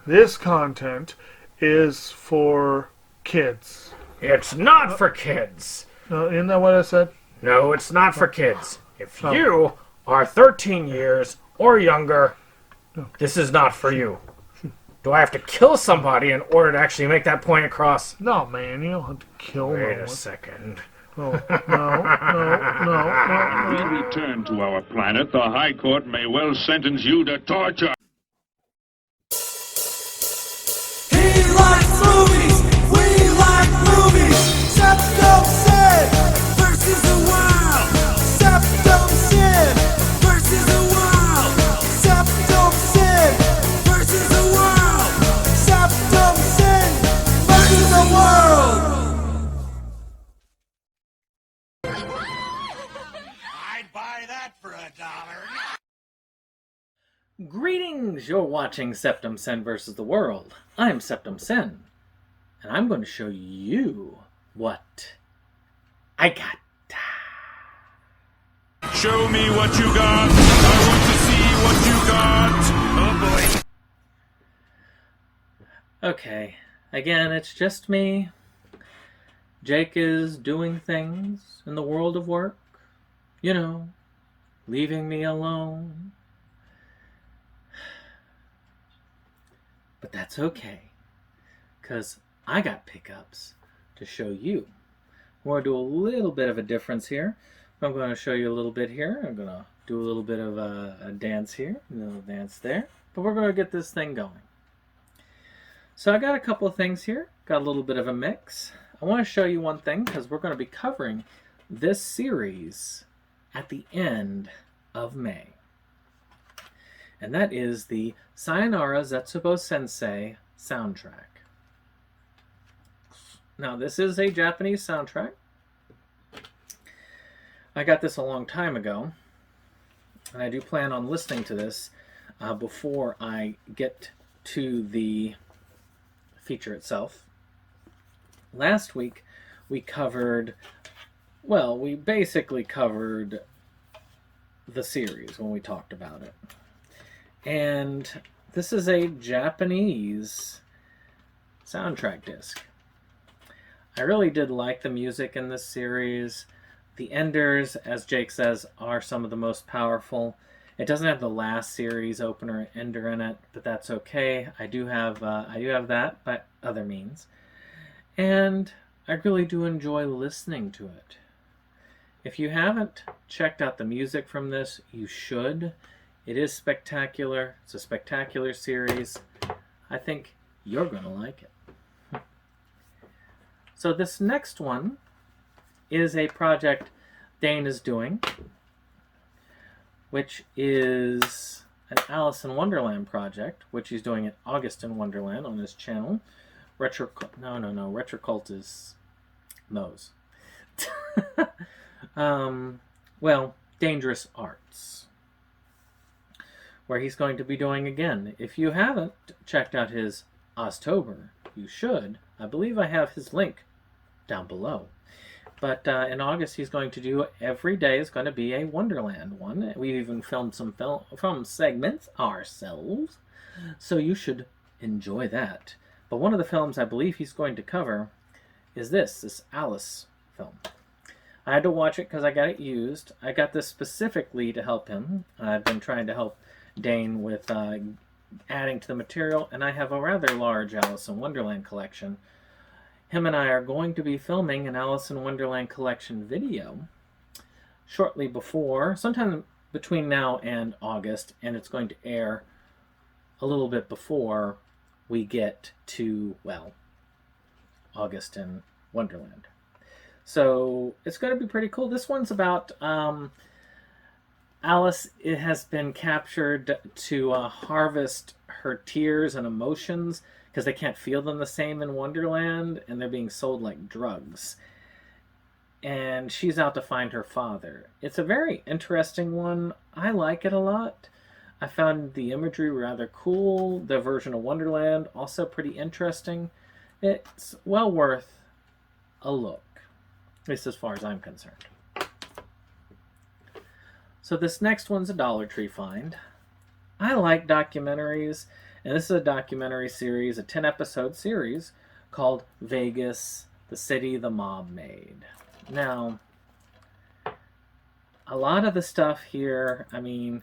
This content is for kids. It's not for kids. Isn't that what I said? No, it's not for kids. If you are 13 years or younger, this is not for you. Do I have to kill somebody in order to actually make that point across? No, man, you don't have to kill Wait no a one. second. Oh, no. We return to our planet. The High Court may well sentence you to torture. He likes movies, we like movies. SeptumSin versus the world. SeptumSin versus the world. SeptumSin versus the world. SeptumSin versus the world. I'd buy that for $1. Greetings! You're watching SeptumSin vs. the World. I'm SeptumSin, and I'm going to show you what I got. Show me what you got. I want to see what you got. Oh boy. Okay, again, it's just me. Jake is doing things in the world of work. You know, leaving me alone. But that's okay, because I got pickups to show you. We're going to do a little bit of a difference here. I'm going to show you a little bit here. I'm going to do a little bit of a dance here, a little dance there. But we're going to get this thing going. So I got a couple of things here. Got a little bit of a mix. I want to show you one thing, because we're going to be covering this series at the end of May. And that is the Sayonara Zetsubo Sensei soundtrack. Now, this is a Japanese soundtrack. I got this a long time ago, and I do plan on listening to this before I get to the feature itself. Last week, we basically covered the series when we talked about it. And this is a Japanese soundtrack disc. I really did like the music in this series. The enders, as Jake says, are some of the most powerful. It doesn't have the last series opener and ender in it, but that's okay. I do have that by other means. And I really do enjoy listening to it. If you haven't checked out the music from this, you should. It is spectacular. It's a spectacular series. I think you're going to like it. So this next one is a project Dane is doing, which is an Alice in Wonderland project, which he's doing at August in Wonderland on his channel. Retrocult is those. Dangerous Arts, where he's going to be doing again. If you haven't checked out his Oztober, you should. I believe I have his link down below. But in August, he's going to do every day is going to be a Wonderland one. We even filmed some film segments ourselves, so you should enjoy that. But one of the films I believe he's going to cover is this Alice film. I had to watch it because I got it used. I got this specifically to help him. I've been trying to help Dane with adding to the material, and I have a rather large Alice in Wonderland collection. Him and I are going to be filming an Alice in Wonderland collection video shortly before, sometime between now and August, and it's going to air a little bit before we get to, August in Wonderland. So it's going to be pretty cool. This one's about Alice. It has been captured to harvest her tears and emotions because they can't feel them the same in Wonderland, and they're being sold like drugs. And she's out to find her father. It's a very interesting one. I like it a lot. I found the imagery rather cool. The version of Wonderland also pretty interesting. It's well worth a look, at least as far as I'm concerned. So this next one's a Dollar Tree find. I like documentaries, And this is a documentary series, a 10-episode series called Vegas, the City the Mob Made. Now, a lot of the stuff here, I mean,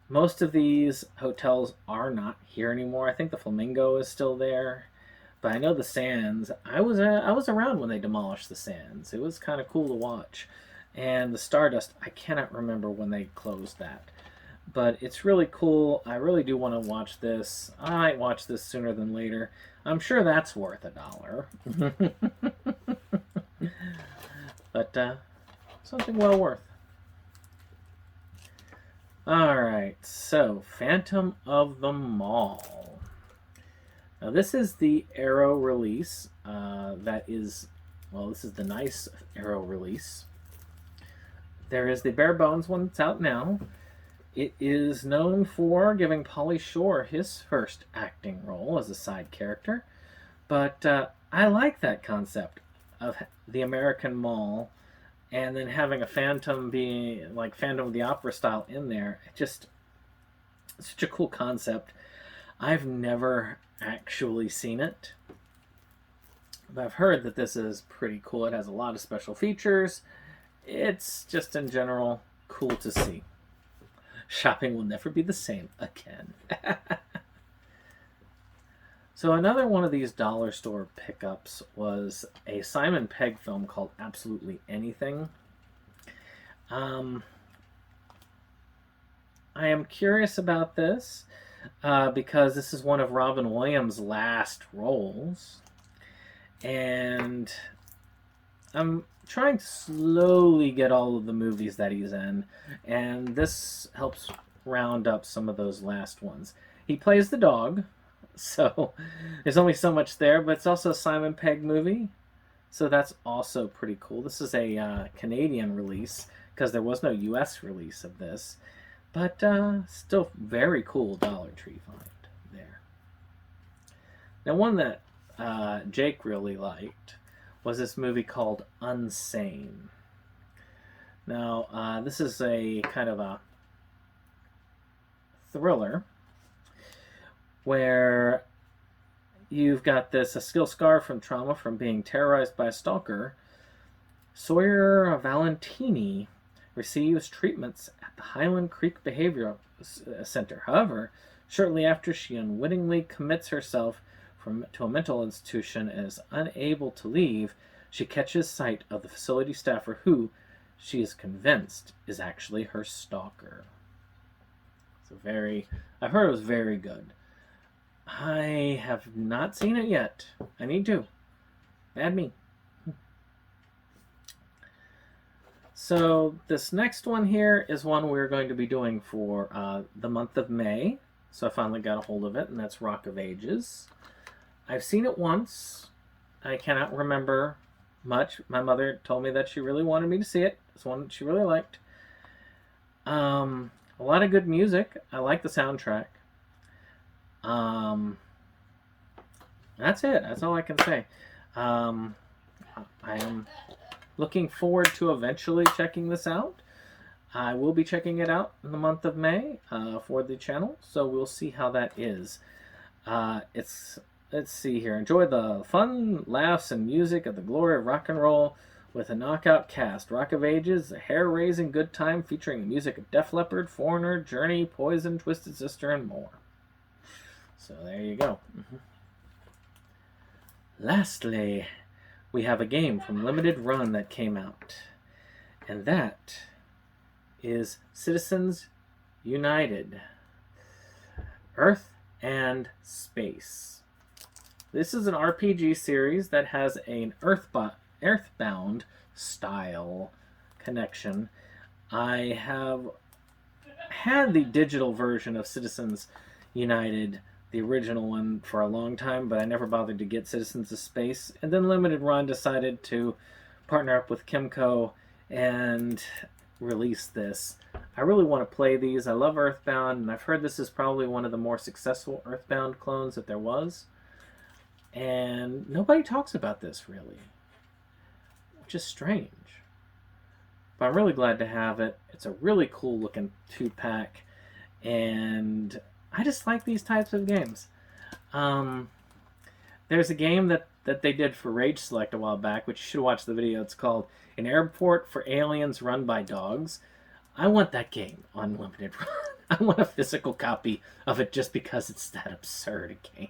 most of these hotels are not here anymore. I think the Flamingo is still there. But I know the Sands, I was around when they demolished the Sands. It was kind of cool to watch. And the Stardust, I cannot remember when they closed that. But it's really cool. I really do want to watch this. I might watch this sooner than later. I'm sure that's worth $1. But something well worth. Alright, so Phantom of the Mall. Now this is the Arrow release. This is the nice Arrow release. There is the bare bones one that's out now. It is known for giving Pauly Shore his first acting role as a side character. But I like that concept of the American Mall and then having a Phantom being like Phantom of the Opera style in there. It's such a cool concept. I've never actually seen it, but I've heard that this is pretty cool. It has a lot of special features. It's just in general cool to see. Shopping will never be the same again. So another one of these dollar store pickups was a Simon Pegg film called Absolutely Anything. I am curious about this because this is one of Robin Williams' last roles. And I'm trying to slowly get all of the movies that he's in. And this helps round up some of those last ones. He plays the dog. So there's only so much there, but it's also a Simon Pegg movie. So that's also pretty cool. This is a Canadian release because there was no US release of this. But still very cool Dollar Tree find there. Now one that Jake really liked was this movie called Unsane. Now this is a kind of a thriller where you've got a skill scar from trauma from being terrorized by a stalker. Sawyer Valentini receives treatments at the Highland Creek Behavioral Center. However, shortly after she unwittingly commits herself to a mental institution and is unable to leave, she catches sight of the facility staffer who she is convinced is actually her stalker. I've heard it was very good. I have not seen it yet. I need to. Bad me. So this next one here is one we're going to be doing for the month of May. So I finally got a hold of it, and that's Rock of Ages. I've seen it once. I cannot remember much. My mother told me that she really wanted me to see it. It's one that she really liked. A lot of good music. I like the soundtrack. That's it. That's all I can say. I am looking forward to eventually checking this out. I will be checking it out in the month of May for the channel, so we'll see how that is. Let's see here. Enjoy the fun, laughs, and music of the glory of rock and roll with a knockout cast. Rock of Ages, a hair-raising good time featuring the music of Def Leppard, Foreigner, Journey, Poison, Twisted Sister, and more. So there you go. Lastly, we have a game from Limited Run that came out. And that is Citizens United. Earth and Space. This is an RPG series that has an Earthbound style connection. I have had the digital version of Citizens United, the original one, for a long time, but I never bothered to get Citizens of Space. And then Limited Run decided to partner up with Kimco and release this. I really want to play these. I love Earthbound, and I've heard this is probably one of the more successful Earthbound clones that there was. And nobody talks about this, really, which is strange. But I'm really glad to have it. It's a really cool looking 2-pack, and I just like these types of games. There's a game that they did for Rage Select a while back, which you should watch the video. It's called An Airport for Aliens Run by Dogs. I want that game on Limited Run. I want a physical copy of it just because it's that absurd a game.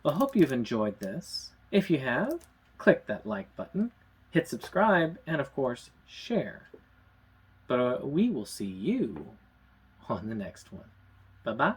Well, I hope you've enjoyed this. If you have, click that like button, hit subscribe, and of course, share. But we will see you on the next one. Bye-bye.